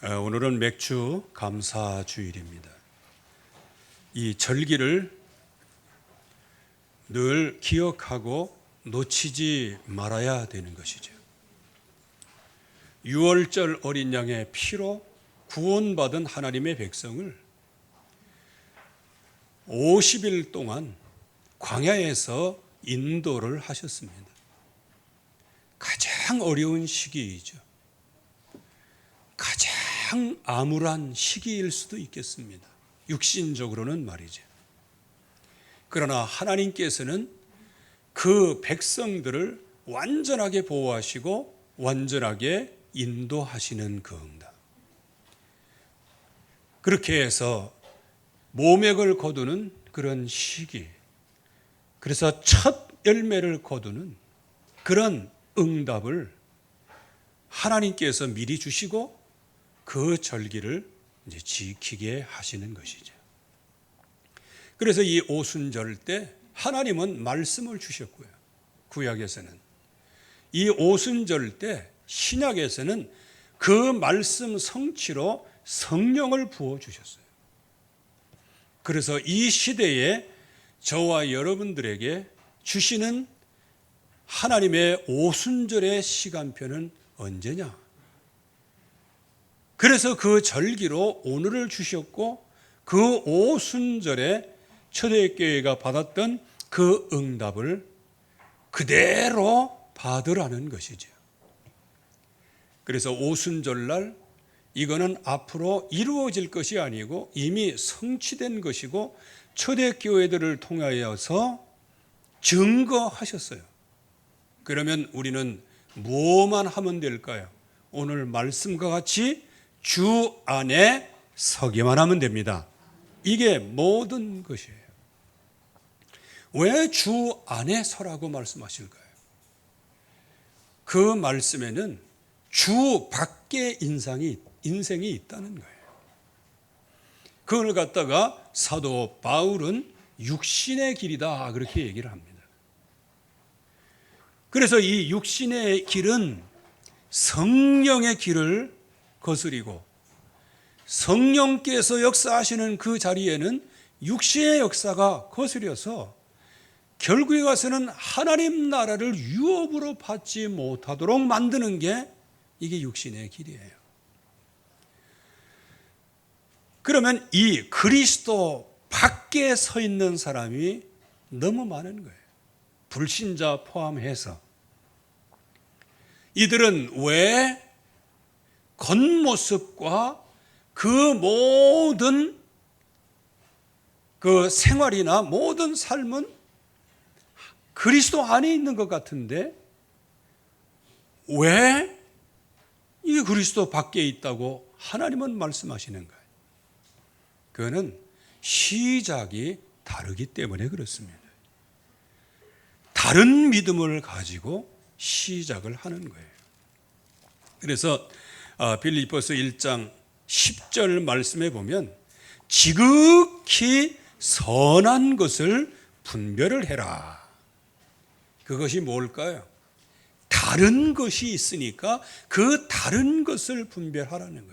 오늘은 맥주 감사주일입니다. 이 절기를 늘 기억하고 놓치지 말아야 되는 것이죠. 6월절 어린 양의 피로 구원받은 하나님의 백성을 50일 동안 광야에서 인도를 하셨습니다. 가장 어려운 시기이죠. 가장 암울한 시기일 수도 있겠습니다. 육신적으로는 말이죠. 그러나 하나님께서는 그 백성들을 완전하게 보호하시고 완전하게 인도하시는 그 응답. 그렇게 해서 모맥을 거두는 그런 시기, 그래서 첫 열매를 거두는 그런 응답을 하나님께서 미리 주시고 그 절기를 이제 지키게 하시는 것이죠. 그래서 이 오순절 때 하나님은 말씀을 주셨고요. 구약에서는 이 오순절 때 신약에서는 그 말씀 성취로 성령을 부어 주셨어요. 그래서 이 시대에 저와 여러분들에게 주시는 하나님의 오순절의 시간표는 언제냐? 그래서 그 절기로 오늘을 주셨고 그 오순절에 초대교회가 받았던 그 응답을 그대로 받으라는 것이죠. 그래서 오순절날 이거는 앞으로 이루어질 것이 아니고 이미 성취된 것이고 초대교회들을 통하여서 증거하셨어요. 그러면 우리는 무엇만 하면 될까요? 오늘 말씀과 같이 주 안에 서기만 하면 됩니다. 이게 모든 것이에요. 왜 주 안에 서라고 말씀하실까요? 그 말씀에는 주 밖의 인생이 있다는 거예요. 그걸 갖다가 사도 바울은 육신의 길이다 그렇게 얘기를 합니다. 그래서 이 육신의 길은 성령의 길을 거스리고 성령께서 역사하시는 그 자리에는 육신의 역사가 거스려서 결국에 가서는 하나님 나라를 유업으로 받지 못하도록 만드는 게 이게 육신의 길이에요. 그러면 이 그리스도 밖에 서 있는 사람이 너무 많은 거예요. 불신자 포함해서. 이들은 왜 겉모습과 그 모든 그 생활이나 모든 삶은 그리스도 안에 있는 것 같은데 왜 이게 그리스도 밖에 있다고 하나님은 말씀하시는 거예요? 그거는 시작이 다르기 때문에 그렇습니다. 다른 믿음을 가지고 시작을 하는 거예요. 그래서 빌립보서 1장 10절 말씀에 보면 지극히 선한 것을 분별을 해라. 그것이 뭘까요? 다른 것이 있으니까 그 다른 것을 분별하라는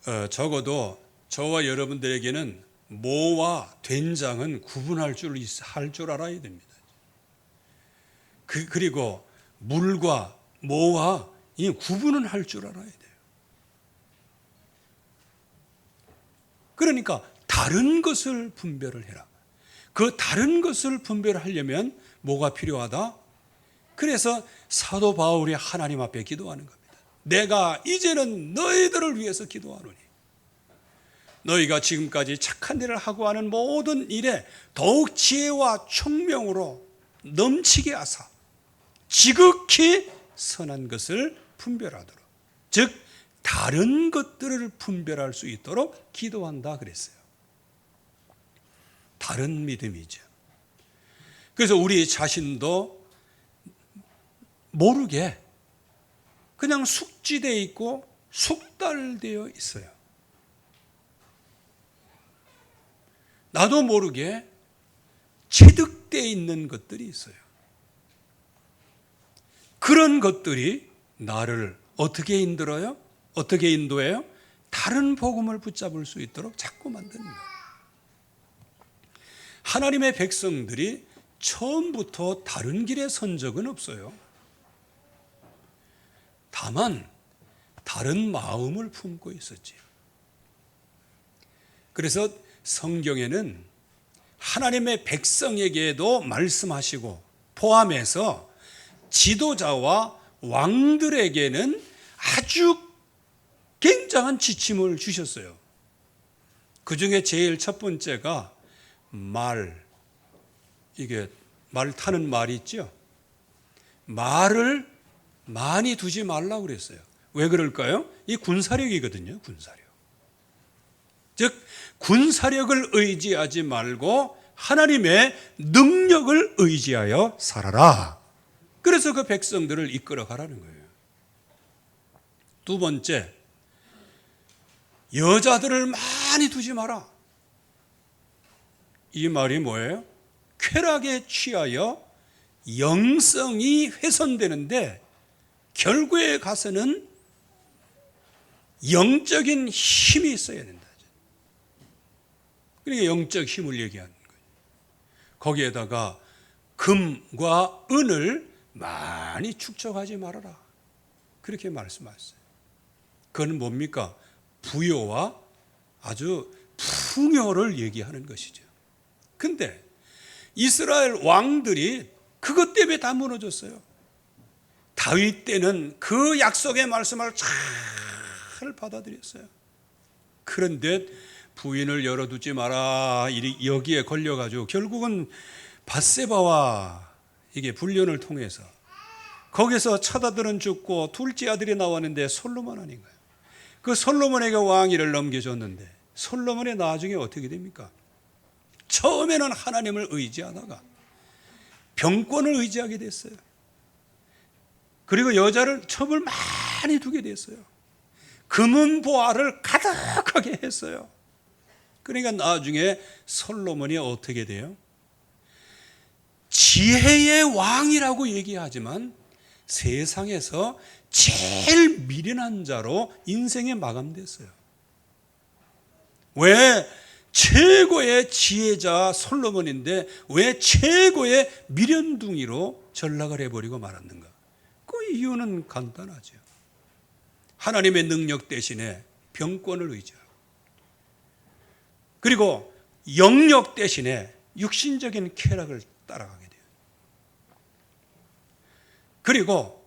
거예요. 적어도 저와 여러분들에게는 모와 된장은 구분할 줄 알아야 됩니다. 그리고 물과 모와 이 구분은 할 줄 알아야 돼요. 그러니까 다른 것을 분별을 해라. 그 다른 것을 분별하려면 뭐가 필요하다? 그래서 사도 바울이 하나님 앞에 기도하는 겁니다. 내가 이제는 너희들을 위해서 기도하노니 너희가 지금까지 착한 일을 하고 하는 모든 일에 더욱 지혜와 총명으로 넘치게 하사 지극히 선한 것을 분별하도록, 즉 다른 것들을 분별할 수 있도록 기도한다 그랬어요. 다른 믿음이죠. 그래서 우리 자신도 모르게 그냥 숙지되어 있고 숙달되어 있어요. 나도 모르게 체득되어 있는 것들이 있어요. 그런 것들이 나를 어떻게 힘들어요? 어떻게 인도해요? 다른 복음을 붙잡을 수 있도록 자꾸 만드는 거예요. 하나님의 백성들이 처음부터 다른 길에 선 적은 없어요. 다만 다른 마음을 품고 있었지요. 그래서 성경에는 하나님의 백성에게도 말씀하시고 포함해서 지도자와 왕들에게는 아주 굉장한 지침을 주셨어요. 그 중에 제일 첫 번째가 이게 말 타는 말이 있죠. 말을 많이 두지 말라고 그랬어요. 왜 그럴까요? 이 군사력이거든요. 군사력. 즉 군사력을 의지하지 말고 하나님의 능력을 의지하여 살아라. 그래서 그 백성들을 이끌어 가라는 거예요. 두 번째, 여자들을 많이 두지 마라. 이 말이 뭐예요? 쾌락에 취하여 영성이 훼손되는데 결국에 가서는 영적인 힘이 있어야 된다. 그러니까 영적 힘을 얘기하는 거예요. 거기에다가 금과 은을 많이 축적하지 말아라. 그렇게 말씀하셨어요. 그건 뭡니까? 부요와 아주 풍요를 얘기하는 것이죠. 근데 이스라엘 왕들이 그것 때문에 다 무너졌어요. 다윗 때는 그 약속의 말씀을 잘 받아들였어요. 그런데 부인을 열어두지 마라 여기에 걸려가지고 결국은 밧세바와 이게 불륜을 통해서 거기서 첫 아들은 죽고 둘째 아들이 나왔는데 솔로몬 아닌가요? 그 솔로몬에게 왕위를 넘겨줬는데 솔로몬의 나중에 어떻게 됩니까? 처음에는 하나님을 의지하다가 병권을 의지하게 됐어요. 그리고 여자를 첩을 많이 두게 됐어요. 금은 보화를 가득하게 했어요. 그러니까 나중에 솔로몬이 어떻게 돼요? 지혜의 왕이라고 얘기하지만 세상에서 제일 미련한 자로 인생에 마감됐어요. 왜? 최고의 지혜자 솔로몬인데 왜 최고의 미련둥이로 전락을 해버리고 말았는가? 그 이유는 간단하죠. 하나님의 능력 대신에 병권을 의지하고 그리고 영력 대신에 육신적인 쾌락을 따라가게 돼요. 그리고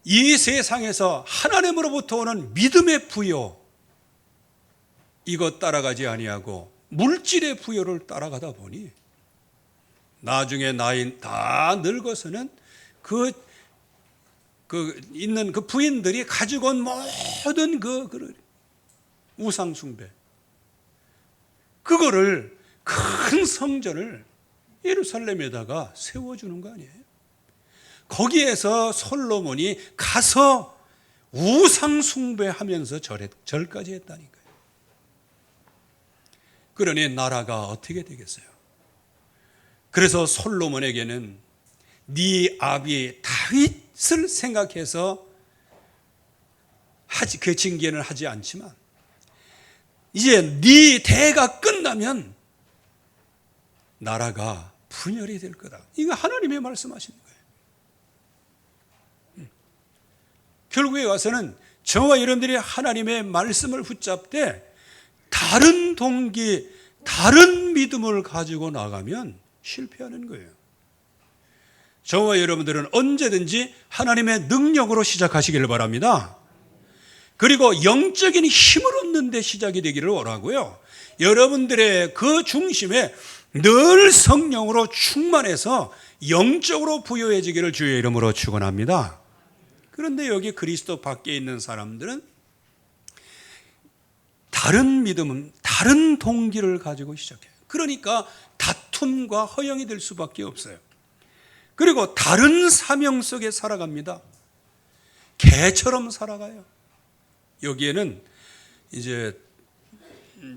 이 세상에서 하나님으로부터 오는 믿음의 부여 이것 따라가지 아니하고 물질의 부여를 따라가다 보니 나중에 나이 다 늙어서는 있는 그 부인들이 가지고 온 모든 그 우상 숭배 그거를 큰 성전을 예루살렘에다가 세워주는 거 아니에요? 거기에서 솔로몬이 가서 우상 숭배하면서 절까지 했다니까요. 그러니 나라가 어떻게 되겠어요? 그래서 솔로몬에게는 네 아비 다윗을 생각해서 그 징계는 하지 않지만 이제 네 대가 끝나면 나라가 분열이 될 거다. 이거 하나님의 말씀하시는 거예요. 결국에 와서는 저와 여러분들이 하나님의 말씀을 붙잡되 다른 동기, 다른 믿음을 가지고 나가면 실패하는 거예요. 저와 여러분들은 언제든지 하나님의 능력으로 시작하시기를 바랍니다. 그리고 영적인 힘을 얻는 데 시작이 되기를 원하고요. 여러분들의 그 중심에 늘 성령으로 충만해서 영적으로 부여해지기를 주의 이름으로 축원합니다. 그런데 여기 그리스도 밖에 있는 사람들은 다른 믿음은 다른 동기를 가지고 시작해요. 그러니까 다툼과 허영이 될 수밖에 없어요. 그리고 다른 사명 속에 살아갑니다. 개처럼 살아가요. 여기에는 이제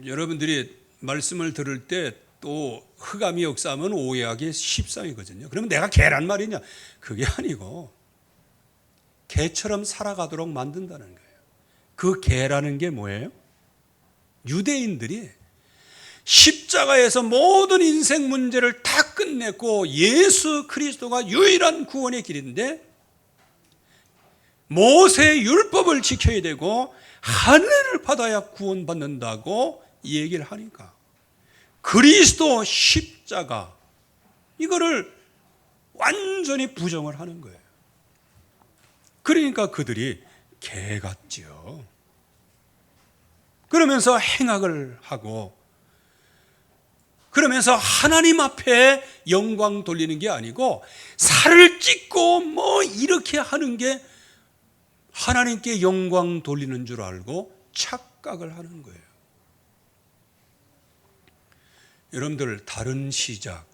여러분들이 말씀을 들을 때 또 흑암이 역사하면 오해하기 십상이거든요. 그러면 내가 개란 말이냐? 그게 아니고 개처럼 살아가도록 만든다는 거예요. 그 개라는 게 뭐예요? 유대인들이 십자가에서 모든 인생 문제를 다 끝냈고 예수 그리스도가 유일한 구원의 길인데 모세의 율법을 지켜야 되고 하늘을 받아야 구원받는다고 얘기를 하니까 그리스도 십자가 이거를 완전히 부정을 하는 거예요. 그러니까 그들이 개 같지요. 그러면서 행악을 하고 그러면서 하나님 앞에 영광 돌리는 게 아니고 살을 찢고 뭐 이렇게 하는 게 하나님께 영광 돌리는 줄 알고 착각을 하는 거예요. 여러분들 다른 시작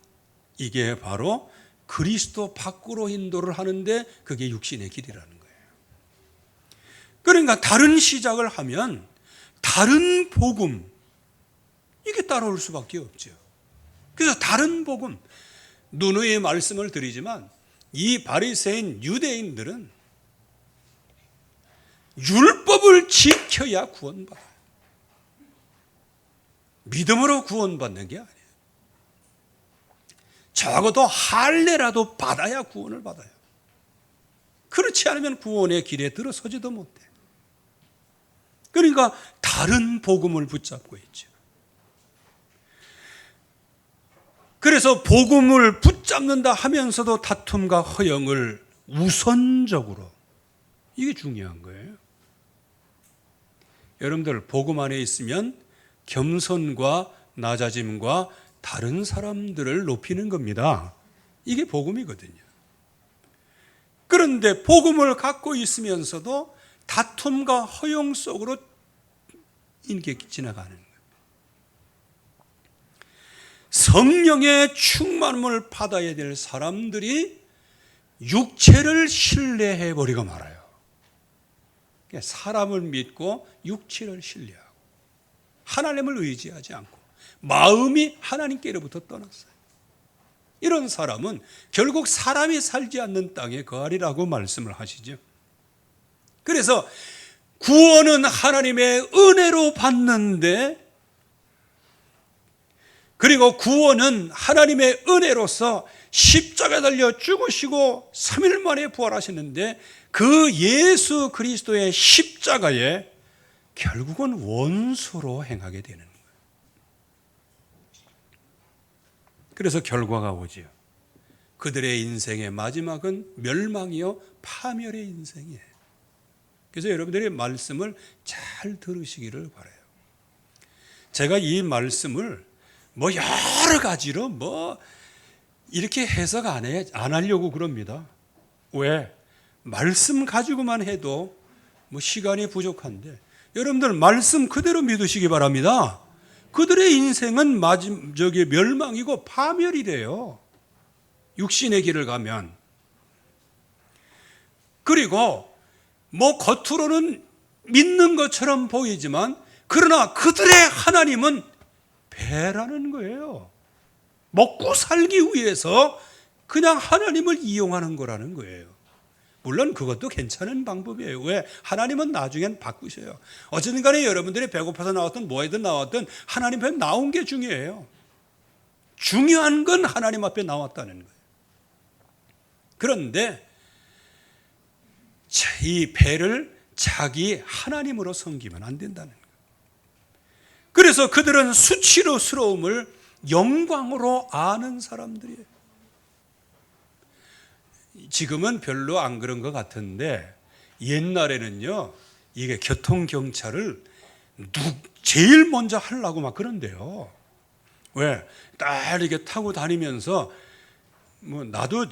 이게 바로 그리스도 밖으로 인도를 하는데 그게 육신의 길이라는 거예요. 그러니까 다른 시작을 하면 다른 복음 이게 따라올 수밖에 없죠. 그래서 다른 복음 누누이 말씀을 드리지만 이 바리새인 유대인들은 율법을 지켜야 구원받아요. 믿음으로 구원받는 게 아니에요. 적어도 할례라도 받아야 구원을 받아요. 그렇지 않으면 구원의 길에 들어서지도 못해. 그러니까 다른 복음을 붙잡고 있죠. 그래서 복음을 붙잡는다 하면서도 다툼과 허영을 우선적으로 이게 중요한 거예요. 여러분들 복음 안에 있으면 겸손과 낮아짐과 다른 사람들을 높이는 겁니다. 이게 복음이거든요. 그런데 복음을 갖고 있으면서도 다툼과 허용 속으로 이렇게 지나가는 거예요. 성령의 충만함을 받아야 될 사람들이 육체를 신뢰해 버리고 말아요. 사람을 믿고 육체를 신뢰하고 하나님을 의지하지 않고 마음이 하나님께로부터 떠났어요. 이런 사람은 결국 사람이 살지 않는 땅에 거하리라고 말씀을 하시죠. 그래서 구원은 하나님의 은혜로 받는데 그리고 구원은 하나님의 은혜로서 십자가에 달려 죽으시고 3일 만에 부활하셨는데 그 예수 그리스도의 십자가에 결국은 원수로 행하게 되는 거예요. 그래서 결과가 오지요. 그들의 인생의 마지막은 멸망이요 파멸의 인생이에요. 그래서 여러분들이 말씀을 잘 들으시기를 바라요. 제가 이 말씀을 뭐 여러 가지로 뭐 이렇게 해석 안 하려고 그럽니다. 왜? 말씀 가지고만 해도 뭐 시간이 부족한데 여러분들 말씀 그대로 믿으시기 바랍니다. 그들의 인생은 멸망이고 파멸이래요. 육신의 길을 가면. 그리고 뭐 겉으로는 믿는 것처럼 보이지만 그러나 그들의 하나님은 배라는 거예요. 먹고 살기 위해서 그냥 하나님을 이용하는 거라는 거예요. 물론 그것도 괜찮은 방법이에요. 왜? 하나님은 나중엔 바꾸셔요. 어쨌든 간에 여러분들이 배고파서 나왔든 뭐하든 나왔든 하나님 앞에 나온 게 중요해요. 중요한 건 하나님 앞에 나왔다는 거예요. 그런데 이 배를 자기 하나님으로 섬기면 안 된다는 거예요. 그래서 그들은 수치스러움을 영광으로 아는 사람들이에요. 지금은 별로 안 그런 것 같은데 옛날에는요 이게 교통경찰을 제일 먼저 하려고 막 그런데요. 왜? 딱 이렇게 타고 다니면서 뭐 나도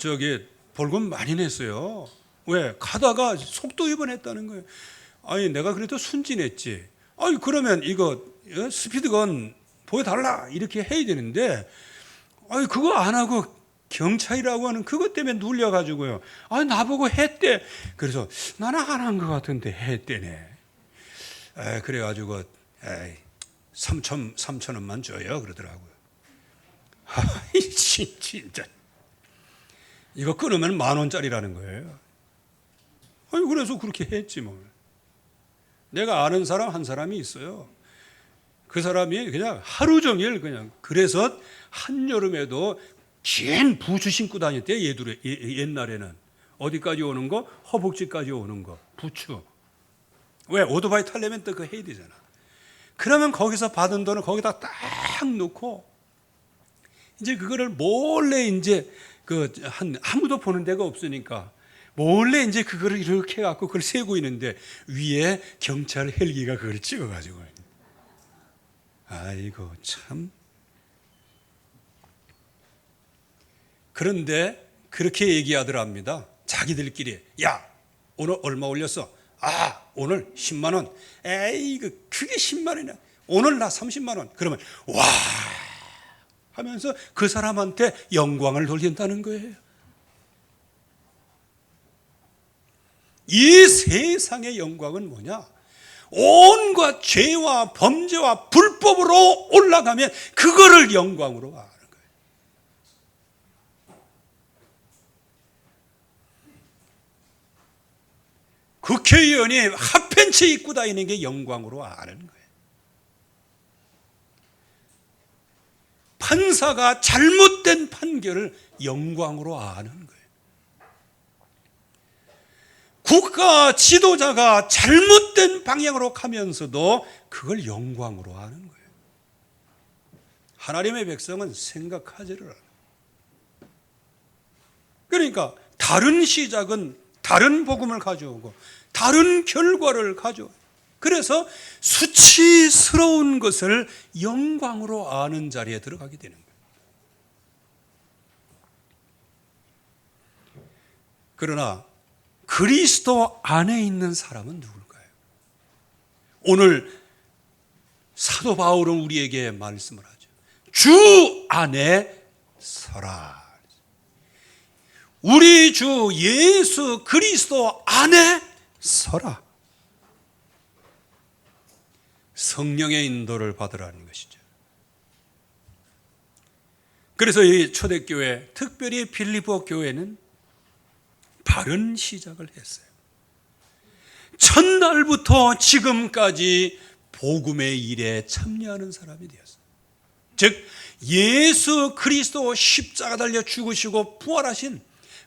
벌금 많이 냈어요. 왜? 가다가 속도 위반했다는 거예요. 아니 내가 그래도 순진했지. 아니 그러면 이거 스피드건 보여달라 이렇게 해야 되는데 아니 그거 안 하고 경찰이라고 하는 그것 때문에 눌려가지고요. 아니 나보고 했대. 그래서 나는 안 한 것 같은데 했대네. 그래가지고 3천 원만 줘요 그러더라고요. 아이 진짜 이거 끊으면 10,000원짜리라는 거예요. 아니 그래서 그렇게 했지 뭐. 내가 아는 사람 한 사람이 있어요. 그 사람이 그냥 하루 종일 그냥, 그래서 한여름에도 긴 부츠 신고 다녔대요. 옛날에는. 어디까지 오는 거? 허벅지까지 오는 거. 부츠. 왜? 오토바이 타려면 또 그거 해야 되잖아. 그러면 거기서 받은 돈을 거기다 딱 놓고 이제 그거를 몰래 이제 아무도 보는 데가 없으니까 몰래 이제 그거를 이렇게 해갖고 그걸 세고 있는데 위에 경찰 헬기가 그걸 찍어가지고, 아이고 참. 그런데 그렇게 얘기하더랍니다. 자기들끼리. 야, 오늘 얼마 올렸어? 아, 오늘 10만 원. 에이, 그게 10만 원이냐? 오늘 나 30만 원. 그러면 와 하면서 그 사람한테 영광을 돌린다는 거예요. 이 세상의 영광은 뭐냐? 온갖 죄와 범죄와 불법으로 올라가면 그거를 영광으로 하는 거예요. 국회의원이 핫팬츠 입고 다니는 게 영광으로 아는 거예요. 판사가 잘못된 판결을 영광으로 아는 거예요. 국가 지도자가 잘못된 방향으로 가면서도 그걸 영광으로 아는 거예요. 하나님의 백성은 생각하지를 않아요. 그러니까 다른 시작은 다른 복음을 가져오고 다른 결과를 가져오고, 그래서 수치스러운 것을 영광으로 아는 자리에 들어가게 되는 거예요. 그러나 그리스도 안에 있는 사람은 누굴까요? 오늘 사도 바울은 우리에게 말씀을 하죠. 주 안에 서라. 우리 주 예수 그리스도 안에 서라. 성령의 인도를 받으라는 것이죠. 그래서 이 초대교회, 특별히 빌립보 교회는 바른 시작을 했어요. 첫날부터 지금까지 복음의 일에 참여하는 사람이 되었어요. 즉 예수 그리스도 십자가 달려 죽으시고 부활하신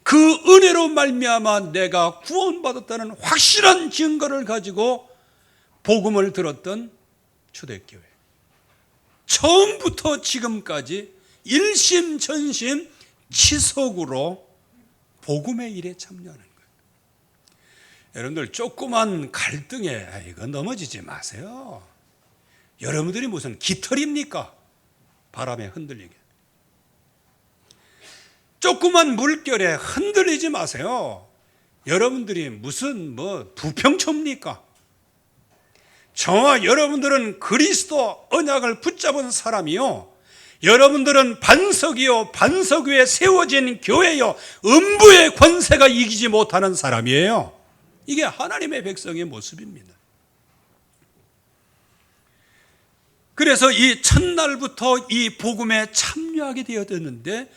그 은혜로 말미암아 내가 구원받았다는 확실한 증거를 가지고 복음을 들었던 초대교회, 처음부터 지금까지 일심전심 지속으로 복음의 일에 참여하는 거예요. 여러분들 조그만 갈등에 이거 넘어지지 마세요. 여러분들이 무슨 깃털입니까? 바람에 흔들리게. 조그만 물결에 흔들리지 마세요. 여러분들이 무슨 부평초입니까? 저와 여러분들은 그리스도 언약을 붙잡은 사람이요, 여러분들은 반석이요 반석 위에 세워진 교회요 음부의 권세가 이기지 못하는 사람이에요. 이게 하나님의 백성의 모습입니다. 그래서 이 첫날부터 이 복음에 참여하게 되었는데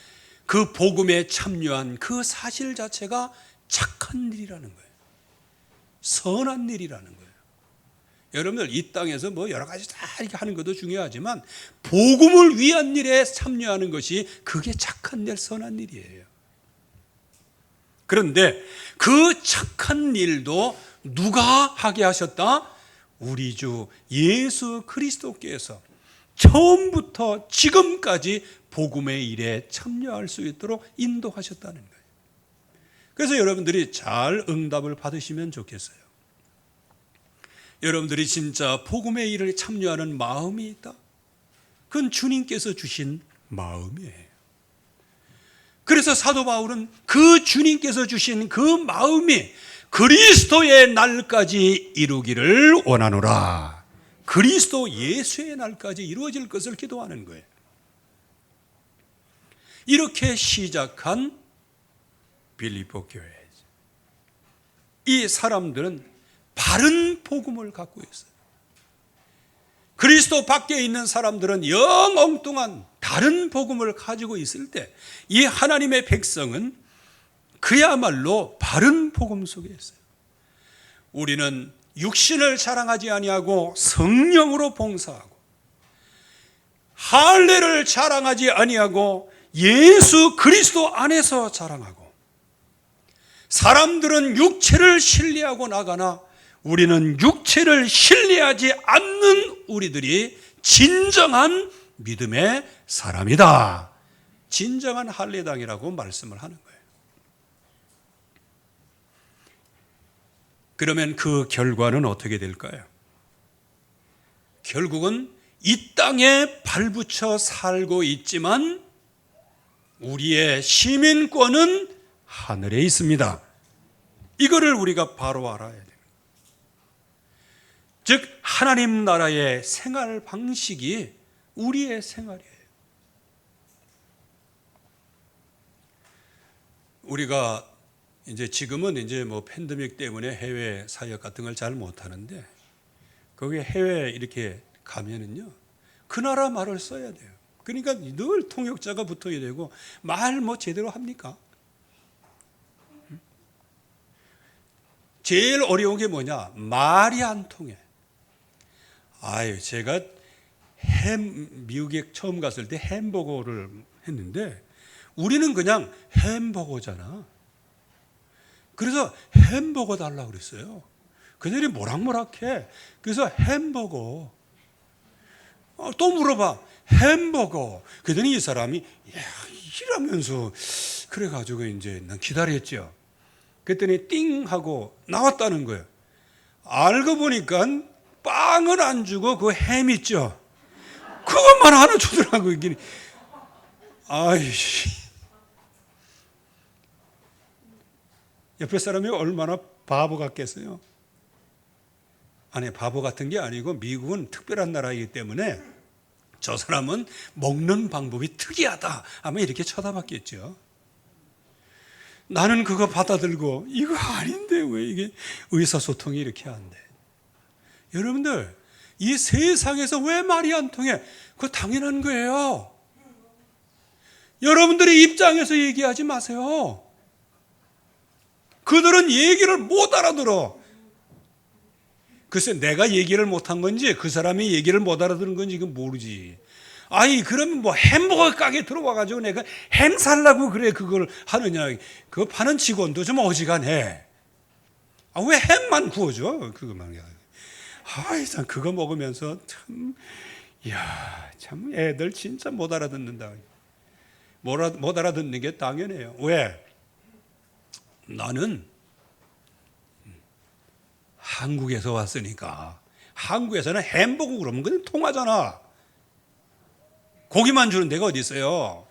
그 복음에 참여한 그 사실 자체가 착한 일이라는 거예요. 선한 일이라는 거예요. 여러분들 이 땅에서 여러 가지 다 이렇게 하는 것도 중요하지만 복음을 위한 일에 참여하는 것이 그게 착한 일, 선한 일이에요. 그런데 그 착한 일도 누가 하게 하셨다? 우리 주 예수 그리스도께서 처음부터 지금까지 복음의 일에 참여할 수 있도록 인도하셨다는 거예요. 그래서 여러분들이 잘 응답을 받으시면 좋겠어요. 여러분들이 진짜 복음의 일을 참여하는 마음이 있다? 그건 주님께서 주신 마음이에요. 그래서 사도 바울은 그 주님께서 주신 그 마음이 그리스도의 날까지 이루기를 원하노라. 그리스도 예수의 날까지 이루어질 것을 기도하는 거예요. 이렇게 시작한 빌립보 교회, 이 사람들은 바른 복음을 갖고 있어요. 그리스도 밖에 있는 사람들은 영 엉뚱한 다른 복음을 가지고 있을 때 이 하나님의 백성은 그야말로 바른 복음 속에 있어요. 우리는 육신을 자랑하지 아니하고 성령으로 봉사하고, 할례를 자랑하지 아니하고 예수 그리스도 안에서 자랑하고, 사람들은 육체를 신뢰하고 나가나 우리는 육체를 신뢰하지 않는 우리들이 진정한 믿음의 사람이다. 진정한 할례당이라고 말씀을 하는 거예요. 그러면 그 결과는 어떻게 될까요? 결국은 이 땅에 발붙여 살고 있지만 우리의 시민권은 하늘에 있습니다. 이거를 우리가 바로 알아야 돼요. 즉 하나님 나라의 생활 방식이 우리의 생활이에요. 우리가 이제 지금은 이제 뭐 팬데믹 때문에 해외 사역 같은 걸 잘 못하는데, 거기 해외 이렇게 가면은요, 그 나라 말을 써야 돼요. 그러니까 늘 통역자가 붙어야 되고, 말 뭐 제대로 합니까? 제일 어려운 게 뭐냐? 말이 안 통해. 아유, 제가 미국에 처음 갔을 때 햄버거를 했는데, 우리는 그냥 햄버거잖아. 그래서 햄버거 달라고 그랬어요. 그들이 모락모락해. 그래서 햄버거. 또 물어봐. 햄버거. 그랬더니 이 사람이 야, 이러면서 그래가지고 이제 난 기다렸죠. 그랬더니 띵 하고 나왔다는 거예요. 알고 보니까 빵을 안 주고 그 햄 있죠. 그것만 하나 주더라고. 아이씨. 옆에 사람이 얼마나 바보 같겠어요? 아니, 바보 같은 게 아니고 미국은 특별한 나라이기 때문에 저 사람은 먹는 방법이 특이하다 아마 이렇게 쳐다봤겠죠. 나는 그거 받아들고 이거 아닌데 왜 이게 의사소통이 이렇게 안 돼? 여러분들, 이 세상에서 왜 말이 안 통해? 그거 당연한 거예요. 여러분들의 입장에서 얘기하지 마세요. 그들은 얘기를 못 알아들어. 글쎄, 내가 얘기를 못한 건지 그 사람이 얘기를 못 알아듣는 건지 이건 모르지. 아니, 그러면 뭐 햄버거 가게 들어와가지고 내가 햄 살라고 그래 그걸 하느냐. 그거 파는 직원도 좀 어지간해. 왜 햄만 구워줘? 그거만. 아이, 참 그거 먹으면서 참, 이야, 참 애들 진짜 못 알아듣는다. 못 알아듣는 게 당연해요. 왜? 나는 한국에서 왔으니까, 한국에서는 햄버거 그러면 그냥 통하잖아. 고기만 주는 데가 어디 있어요?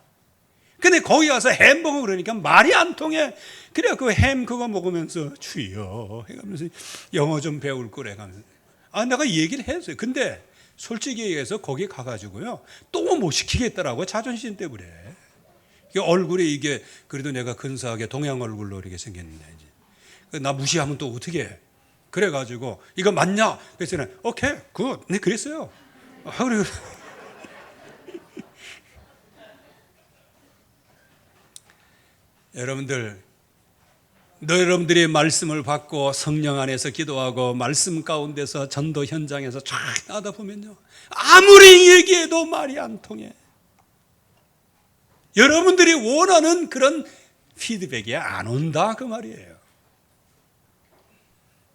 근데 거기 가서 햄버거 그러니까 말이 안 통해. 그래 그 햄 그거 먹으면서 주여 해가면서 영어 좀 배울 거래 가면서. 내가 얘기를 했어요. 근데 솔직히 얘기해서 거기 가가지고요, 또 못 시키겠더라고. 자존심 때문에. 얼굴이 이게 그래도 내가 근사하게 동양 얼굴로 이렇게 생겼는데 이제 나 무시하면 또 어떻게 해? 그래가지고 이거 맞냐? 그래서 는 오케이 굿. 네 그랬어요. 그리고 여러분들이 말씀을 받고 성령 안에서 기도하고 말씀 가운데서 전도 현장에서 쫙 나다 보면요, 아무리 얘기해도 말이 안 통해. 여러분들이 원하는 그런 피드백이 안 온다 그 말이에요.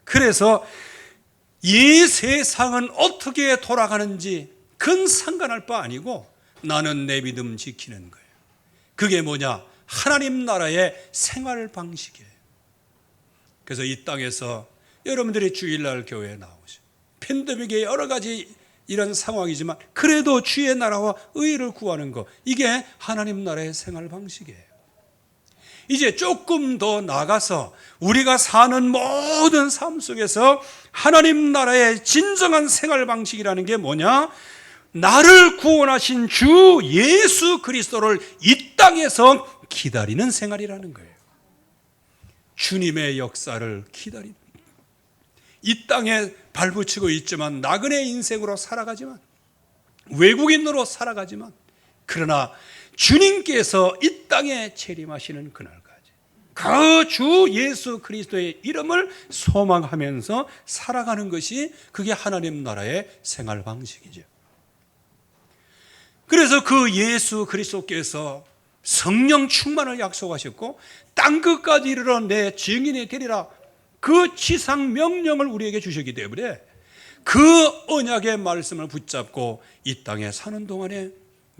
그래서 이 세상은 어떻게 돌아가는지 그건 상관할 바 아니고 나는 내 믿음 지키는 거예요. 그게 뭐냐? 하나님 나라의 생활 방식이에요. 그래서 이 땅에서 여러분들이 주일날 교회에 나오죠. 팬데믹의 여러 가지 이런 상황이지만 그래도 주의 나라와 의를 구하는 것, 이게 하나님 나라의 생활 방식이에요. 이제 조금 더 나가서 우리가 사는 모든 삶 속에서 하나님 나라의 진정한 생활 방식이라는 게 뭐냐? 나를 구원하신 주 예수 그리스도를 이 땅에서 기다리는 생활이라는 거예요. 주님의 역사를 기다리는, 이 땅에 발붙이고 있지만 나그네 인생으로 살아가지만, 외국인으로 살아가지만, 그러나 주님께서 이 땅에 재림하시는 그날까지 그 주 예수 그리스도의 이름을 소망하면서 살아가는 것이 그게 하나님 나라의 생활 방식이죠. 그래서 그 예수 그리스도께서 성령 충만을 약속하셨고 땅 끝까지 이르러 내 증인이 되리라, 그 지상 명령을 우리에게 주셨기 때문에 그 언약의 말씀을 붙잡고 이 땅에 사는 동안에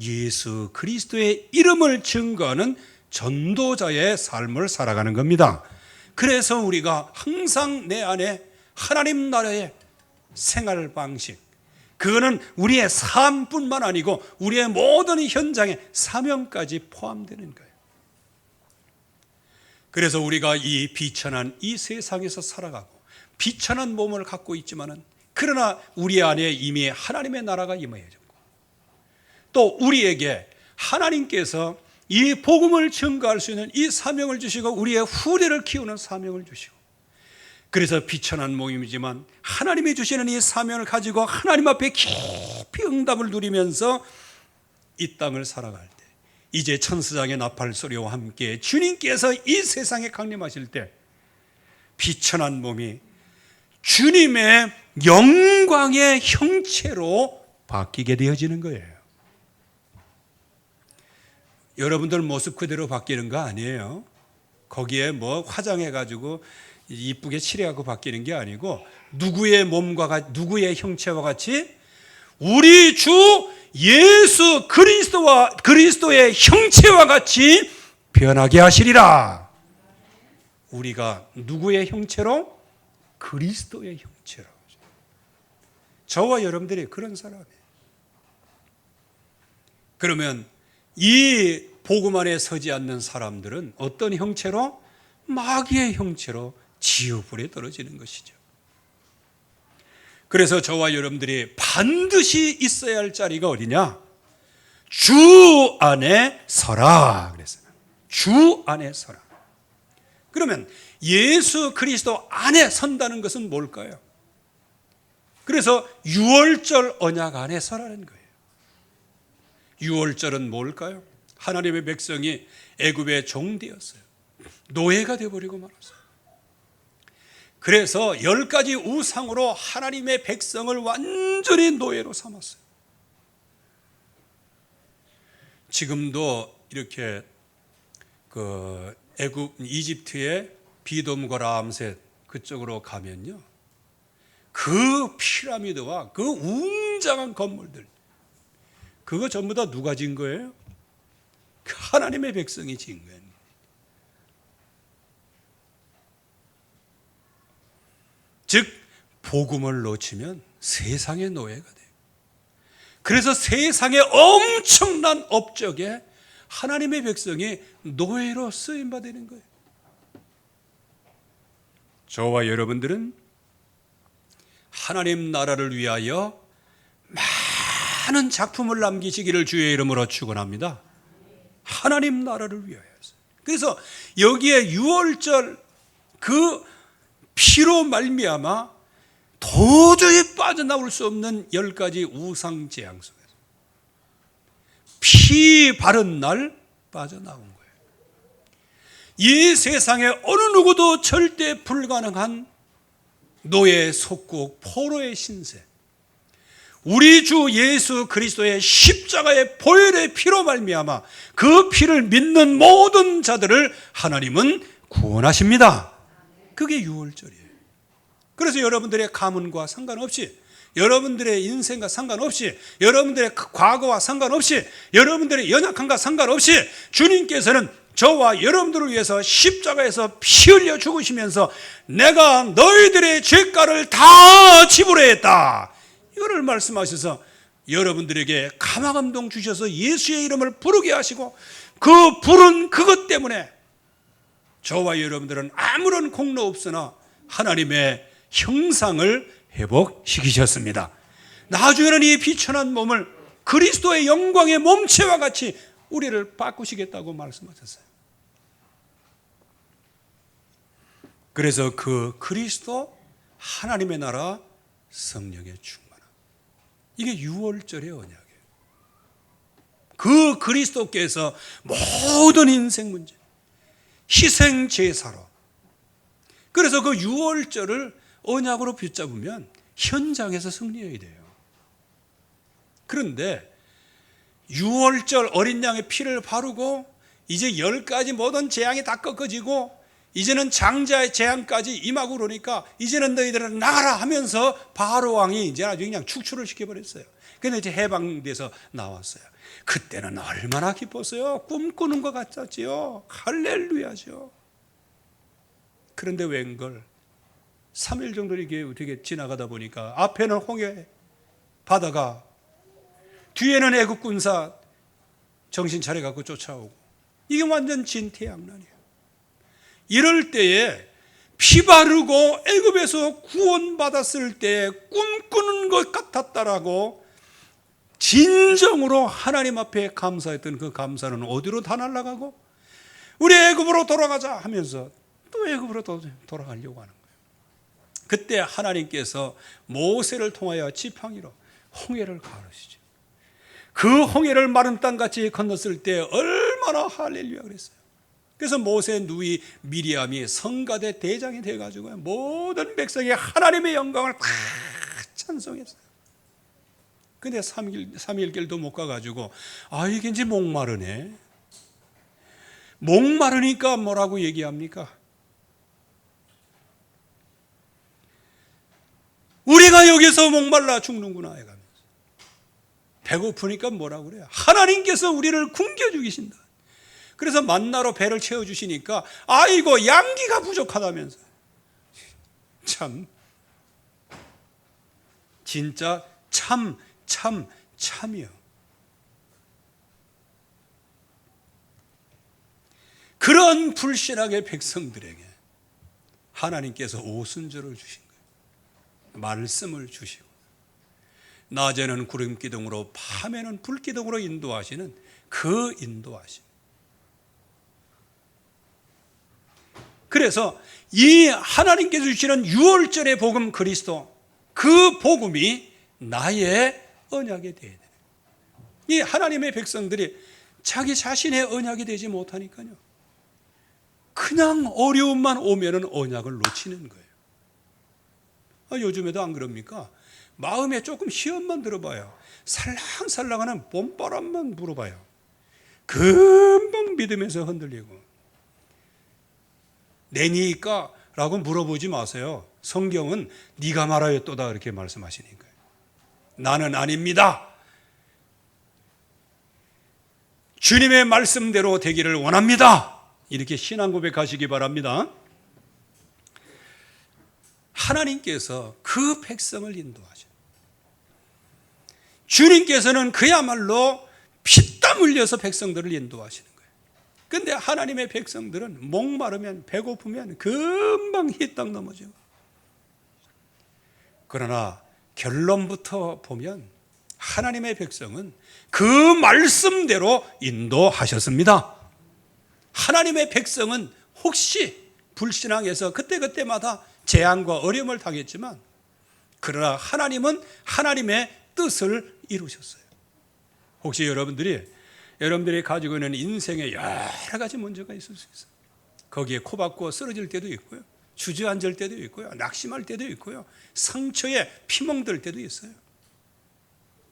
예수 그리스도의 이름을 증거하는 전도자의 삶을 살아가는 겁니다. 그래서 우리가 항상 내 안에 하나님 나라의 생활 방식, 그거는 우리의 삶뿐만 아니고 우리의 모든 현장에 사명까지 포함되는 거예요. 그래서 우리가 이 비천한 이 세상에서 살아가고 비천한 몸을 갖고 있지만은, 그러나 우리 안에 이미 하나님의 나라가 임하여졌고, 또 우리에게 하나님께서 이 복음을 증거할 수 있는 이 사명을 주시고 우리의 후대를 키우는 사명을 주시고, 그래서 비천한 몸이지만 하나님이 주시는 이 사명을 가지고 하나님 앞에 깊이 응답을 누리면서 이 땅을 살아갈 때, 이제 천사장의 나팔 소리와 함께 주님께서 이 세상에 강림하실 때 비천한 몸이 주님의 영광의 형체로 바뀌게 되어지는 거예요. 여러분들 모습 그대로 바뀌는 거 아니에요. 거기에 뭐 화장해가지고 이쁘게 칠해갖고 바뀌는 게 아니고, 누구의 몸과 누구의 형체와 같이 우리 주 예수 그리스도의 형체와 같이 변하게 하시리라. 우리가 누구의 형체로? 그리스도의 형체로. 저와 여러분들이 그런 사람이에요. 그러면 이 복음 안에 서지 않는 사람들은 어떤 형체로? 마귀의 형체로 지옥불에 떨어지는 것이죠. 그래서 저와 여러분들이 반드시 있어야 할 자리가 어디냐? 주 안에 서라 그랬어요. 주 안에 서라. 그러면 예수 그리스도 안에 선다는 것은 뭘까요? 그래서 유월절 언약 안에 서라는 거예요. 유월절은 뭘까요? 하나님의 백성이 애굽의 종되었어요. 노예가 되어버리고 말았어요. 그래서 10가지 우상으로 하나님의 백성을 완전히 노예로 삼았어요. 지금도 이렇게 그 애굽 이집트의 비돔과 람셋 그쪽으로 가면요, 그 피라미드와 그 웅장한 건물들, 그거 전부 다 누가 지은 거예요? 하나님의 백성이 지은 거예요. 즉 복음을 놓치면 세상의 노예가 돼요. 그래서 세상의 엄청난 업적에 하나님의 백성이 노예로 쓰임받는 거예요. 저와 여러분들은 하나님 나라를 위하여 많은 작품을 남기시기를 주의 이름으로 축원합니다. 하나님 나라를 위하여서. 그래서 여기에 유월절 그 피로 말미암아 도저히 빠져나올 수 없는 10가지 우상 재앙 속에서 피 바른 날 빠져나온 거예요. 이 세상에 어느 누구도 절대 불가능한 노예, 속국, 포로의 신세, 우리 주 예수 그리스도의 십자가의 보혈의 피로 말미암아 그 피를 믿는 모든 자들을 하나님은 구원하십니다. 그게 유월절이에요. 그래서 여러분들의 가문과 상관없이, 여러분들의 인생과 상관없이, 여러분들의 과거와 상관없이, 여러분들의 연약함과 상관없이 주님께서는 저와 여러분들을 위해서 십자가에서 피 흘려 죽으시면서 내가 너희들의 죄가를 다 지불했다, 이거를 말씀하셔서 여러분들에게 감화감동 주셔서 예수의 이름을 부르게 하시고, 그 부른 그것 때문에 저와 여러분들은 아무런 공로 없으나 하나님의 형상을 회복시키셨습니다. 나중에는 이 비천한 몸을 그리스도의 영광의 몸체와 같이 우리를 바꾸시겠다고 말씀하셨어요. 그래서 그 그리스도 하나님의 나라 성령의 충만함, 이게 유월절의 언약이에요. 그 그리스도께서 모든 인생 문제, 희생 제사로. 그래서 그 유월절을 언약으로 붙잡으면 현장에서 승리해야 돼요. 그런데 유월절 어린 양의 피를 바르고 이제 10가지 모든 재앙이 다 꺾어지고 이제는 장자의 재앙까지 임하고 그러니까 이제는 너희들은 나가라 하면서 바로 왕이 이제 아주 그냥 축출을 시켜버렸어요. 근데 이제 해방돼서 나왔어요. 그때는 얼마나 기뻤어요. 꿈꾸는 것 같았지요. 할렐루야죠. 그런데 웬걸 3일 정도 이렇게 지나가다 보니까 앞에는 홍해 바다가, 뒤에는 애국 군사 정신 차려 갖고 쫓아오고, 이게 완전 진퇴양난이에요. 이럴 때에 피 바르고 애굽에서 구원받았을 때 꿈꾸는 것 같았다라고 진정으로 하나님 앞에 감사했던 그 감사는 어디로 다 날아가고, 우리 애굽으로 돌아가자 하면서 또 애굽으로 돌아가려고 하는 거예요. 그때 하나님께서 모세를 통하여 지팡이로 홍해를 가르시죠. 그 홍해를 마른 땅같이 건넜을 때 얼마나 할렐루야 그랬어요. 그래서 모세 누이 미리암이 성가대 대장이 돼가지고 모든 백성이 하나님의 영광을 다 찬송했어요. 근데 3일길도 못 가가지고 이게 이제 목마르네. 목마르니까 뭐라고 얘기합니까? 우리가 여기서 목말라 죽는구나 해가면서. 배고프니까 뭐라고 그래요? 하나님께서 우리를 굶겨 죽이신다. 그래서 만나로 배를 채워주시니까 아이고 양기가 부족하다면서. 참 진짜 참이요. 그런 불신하게 백성들에게 하나님께서 오순절을 주신 거예요. 말씀을 주시고, 낮에는 구름 기둥으로 밤에는 불 기둥으로 인도하시는 그 인도하심. 그래서 이 하나님께서 주시는 유월절의 복음 그리스도, 그 복음이 나의 언약이 되어야 돼요. 이 하나님의 백성들이 자기 자신의 언약이 되지 못하니까요, 그냥 어려움만 오면은 언약을 놓치는 거예요. 요즘에도 안 그럽니까? 마음에 조금 시험만 들어봐요. 살랑살랑하는 봄바람만 불어봐요. 금방 믿으면서 흔들리고. 내니까? 라고 물어보지 마세요. 성경은 네가 말하였도다 이렇게 말씀하시니까요. 나는 아닙니다. 주님의 말씀대로 되기를 원합니다. 이렇게 신앙 고백하시기 바랍니다. 하나님께서 그 백성을 인도하셔. 주님께서는 그야말로 피땀 흘려서 백성들을 인도하시는 거예요. 그런데 하나님의 백성들은 목마르면 배고프면 금방 희땅 넘어져. 그러나 결론부터 보면 하나님의 백성은 그 말씀대로 인도하셨습니다. 하나님의 백성은 혹시 불신앙해서 그때그때마다 재앙과 어려움을 당했지만, 그러나 하나님은 하나님의 뜻을 이루셨어요. 혹시 여러분들이 가지고 있는 인생에 여러 가지 문제가 있을 수 있어요. 거기에 코박고 쓰러질 때도 있고요, 주저앉을 때도 있고요, 낙심할 때도 있고요, 상처에 피멍들 때도 있어요.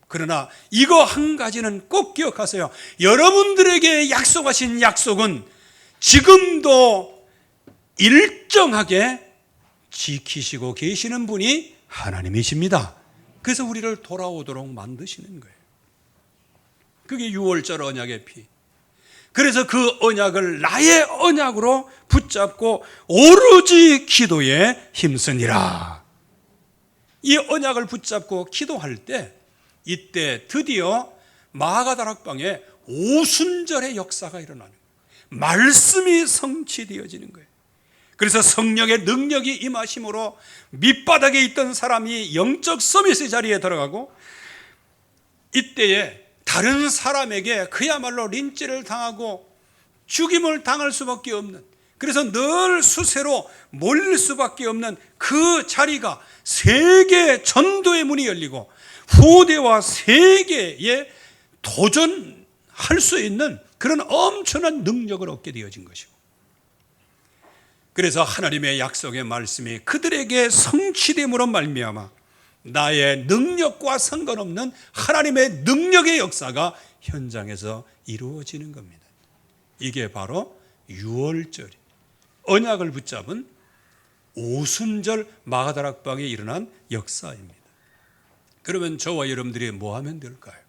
그러나 이거 한 가지는 꼭 기억하세요. 여러분들에게 약속하신 약속은 지금도 일정하게 지키시고 계시는 분이 하나님이십니다. 그래서 우리를 돌아오도록 만드시는 거예요. 그게 유월절 언약의 피. 그래서 그 언약을 나의 언약으로 붙잡고 오로지 기도에 힘쓰니라. 이 언약을 붙잡고 기도할 때, 이때 드디어 마가다락방에 오순절의 역사가 일어나는 거예요. 말씀이 성취되어지는 거예요. 그래서 성령의 능력이 임하심으로 밑바닥에 있던 사람이 영적 서밋의 자리에 들어가고, 이때에 다른 사람에게 그야말로 린치를 당하고 죽임을 당할 수밖에 없는, 그래서 늘 수세로 몰릴 수밖에 없는 그 자리가 세계 전도의 문이 열리고 후대와 세계에 도전할 수 있는 그런 엄청난 능력을 얻게 되어진 것이고, 그래서 하나님의 약속의 말씀이 그들에게 성취됨으로 말미암아 나의 능력과 상관없는 하나님의 능력의 역사가 현장에서 이루어지는 겁니다. 이게 바로 유월절, 언약을 붙잡은 오순절 마가다락방에 일어난 역사입니다. 그러면 저와 여러분들이 뭐 하면 될까요?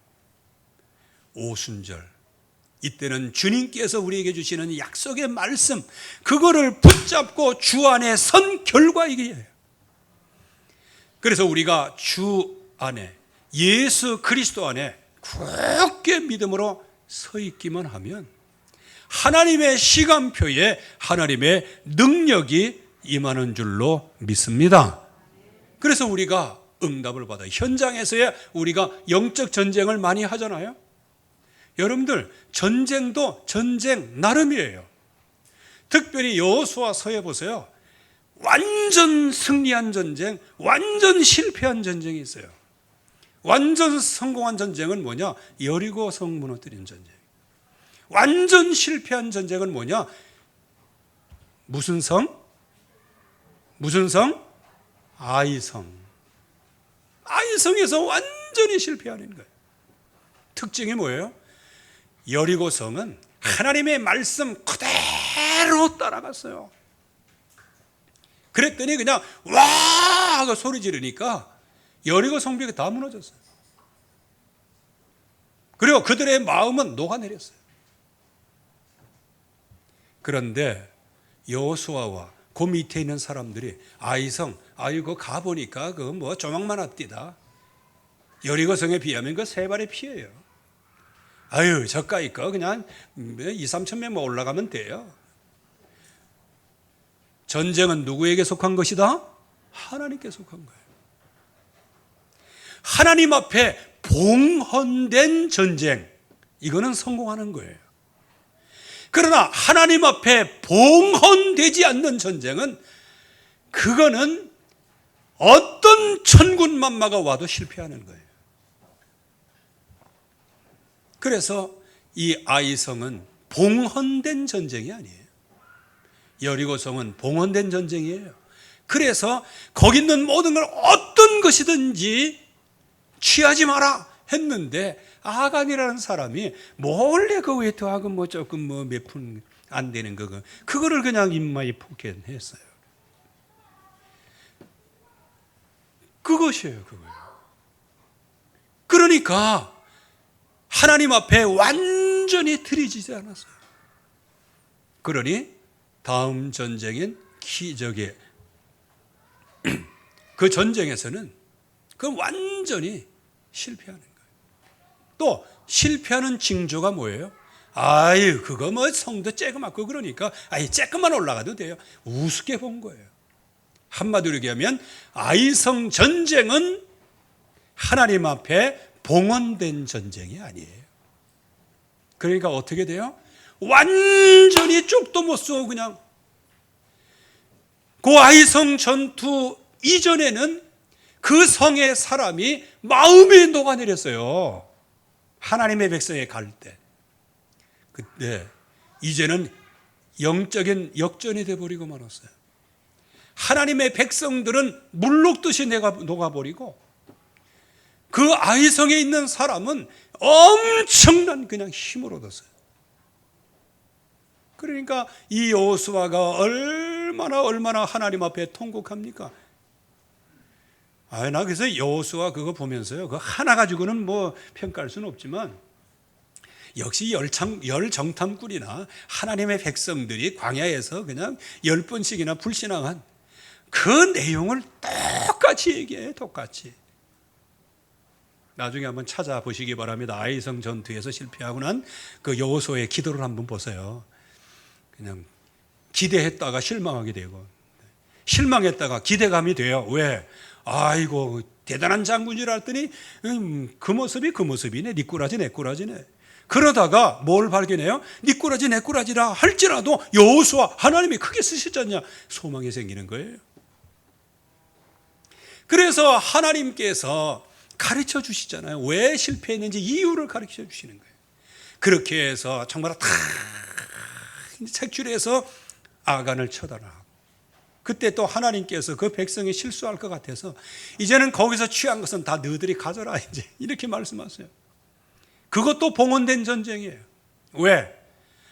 오순절, 이때는 주님께서 우리에게 주시는 약속의 말씀, 그거를 붙잡고 주 안에 선 결과이기에, 그래서 우리가 주 안에, 예수 그리스도 안에 굳게 믿음으로 서 있기만 하면 하나님의 시간표에 하나님의 능력이 임하는 줄로 믿습니다. 그래서 우리가 응답을 받아요. 현장에서야 우리가 영적 전쟁을 많이 하잖아요. 여러분들, 전쟁도 전쟁 나름이에요. 특별히 여호수아서에 보세요. 완전 승리한 전쟁, 완전 실패한 전쟁이 있어요. 완전 성공한 전쟁은 뭐냐? 여리고 성 무너뜨린 전쟁. 완전 실패한 전쟁은 뭐냐? 무슨 성? 무슨 성? 아이성. 아이성에서 완전히 실패하는 거예요. 특징이 뭐예요? 여리고 성은 하나님의 말씀 그대로 따라갔어요. 그랬더니 그냥 와 하고 소리 지르니까 여리고 성벽이 다 무너졌어요. 그리고 그들의 마음은 녹아내렸어요. 그런데 여호수아와 그 밑에 있는 사람들이 아이성, 아이고 가보니까 그 뭐 조망만 앞디다. 여리고 성에 비하면 그 세 발의 피예요. 아유 저까이 거 그냥 2-3천 명만 올라가면 돼요. 전쟁은 누구에게 속한 것이다? 하나님께 속한 거예요. 하나님 앞에 봉헌된 전쟁, 이거는 성공하는 거예요. 그러나 하나님 앞에 봉헌되지 않는 전쟁은, 그거는 어떤 천군만마가 와도 실패하는 거예요. 그래서 이 아이성은 봉헌된 전쟁이 아니에요. 여리고성은 봉헌된 전쟁이에요. 그래서 거기 있는 모든 걸 어떤 것이든지 취하지 마라 했는데, 아간이라는 사람이 몰래 그 외투하고 뭐 조금 뭐 몇 푼 안 되는 그거를 그냥 입마에 포켓했어요. 그것이에요, 그거예요. 그러니까 하나님 앞에 완전히 들이지지 않았어요. 그러니 다음 전쟁인 기적의 그 전쟁에서는 그 완전히 실패하는 거예요. 또 실패하는 징조가 뭐예요? 아유 그거 뭐 성도 쬐그맣고 그러니까 아예 쬐끔만 올라가도 돼요. 우습게 본 거예요. 한마디로 얘기하면 아이성 전쟁은 하나님 앞에 봉헌된 전쟁이 아니에요. 그러니까 어떻게 돼요? 완전히 쪽도 못 쏘고 그냥. 그 아이성 전투 이전에는 그 성의 사람이 마음이 녹아내렸어요. 하나님의 백성에 갈 때. 그때 이제는 영적인 역전이 돼버리고 말았어요. 하나님의 백성들은 물녹듯이 녹아버리고, 그 아이성에 있는 사람은 엄청난 그냥 힘을 얻었어요. 그러니까 이 여호수아가 얼마나 하나님 앞에 통곡합니까? 나 그래서 여호수아 그거 보면서요, 그 하나 가지고는 뭐 평가할 수는 없지만, 역시 열정탐꾼이나 하나님의 백성들이 광야에서 그냥 10번씩이나 불신앙한 그 내용을 똑같이 얘기해요. 똑같이. 나중에 한번 찾아보시기 바랍니다. 아이성 전투에서 실패하고 난 그 여호수아의 기도를 한번 보세요. 그냥 기대했다가 실망하게 되고, 실망했다가 기대감이 돼요. 왜? 아이고 대단한 장군이라 했더니 그 모습이네. 네 꾸라지 내 꾸라지네. 그러다가 뭘 발견해요? 네 꾸라지 내 꾸라지라 할지라도 여호수아 하나님이 크게 쓰시지 않냐, 소망이 생기는 거예요. 그래서 하나님께서 가르쳐 주시잖아요. 왜 실패했는지 이유를 가르쳐 주시는 거예요. 그렇게 해서 정말 다 색출해서 아간을 처단하고, 그때 또 하나님께서 그 백성이 실수할 것 같아서 이제는 거기서 취한 것은 다 너희들이 가져라 이제 이렇게 말씀하세요. 그것도 봉헌된 전쟁이에요. 왜?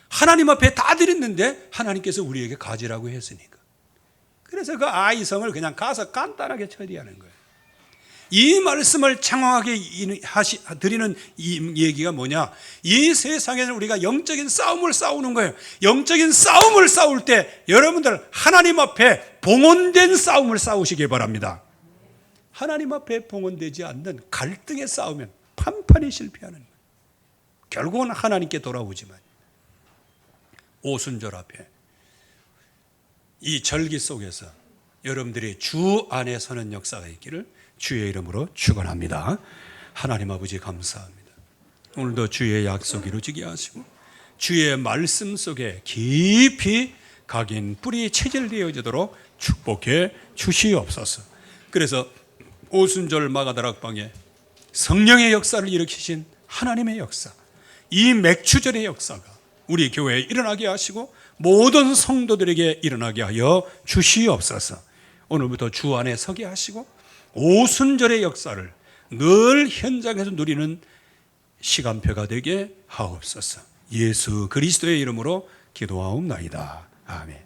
하나님 앞에 다 드렸는데 하나님께서 우리에게 가지라고 했으니까. 그래서 그 아이성을 그냥 가서 간단하게 처리하는 거예요. 이 말씀을 장황하게 드리는 이 얘기가 뭐냐? 이 세상에는 우리가 영적인 싸움을 싸우는 거예요. 영적인 싸움을 싸울 때 여러분들 하나님 앞에 봉헌된 싸움을 싸우시기 바랍니다. 하나님 앞에 봉헌되지 않는 갈등에 싸우면 판판히 실패하는 거예요. 결국은 하나님께 돌아오지만 오순절 앞에 이 절기 속에서 여러분들이 주 안에 서는 역사가 있기를 주의 이름으로 축원합니다. 하나님 아버지 감사합니다. 오늘도 주의 약속 이루어지게 하시고 주의 말씀 속에 깊이 각인 뿌리 체질되어지도록 축복해 주시옵소서. 그래서 오순절 마가다락방에 성령의 역사를 일으키신 하나님의 역사, 이 맥추절의 역사가 우리 교회에 일어나게 하시고 모든 성도들에게 일어나게 하여 주시옵소서. 오늘부터 주 안에 서게 하시고 오순절의 역사를 늘 현장에서 누리는 시간표가 되게 하옵소서. 예수 그리스도의 이름으로 기도하옵나이다. 아멘.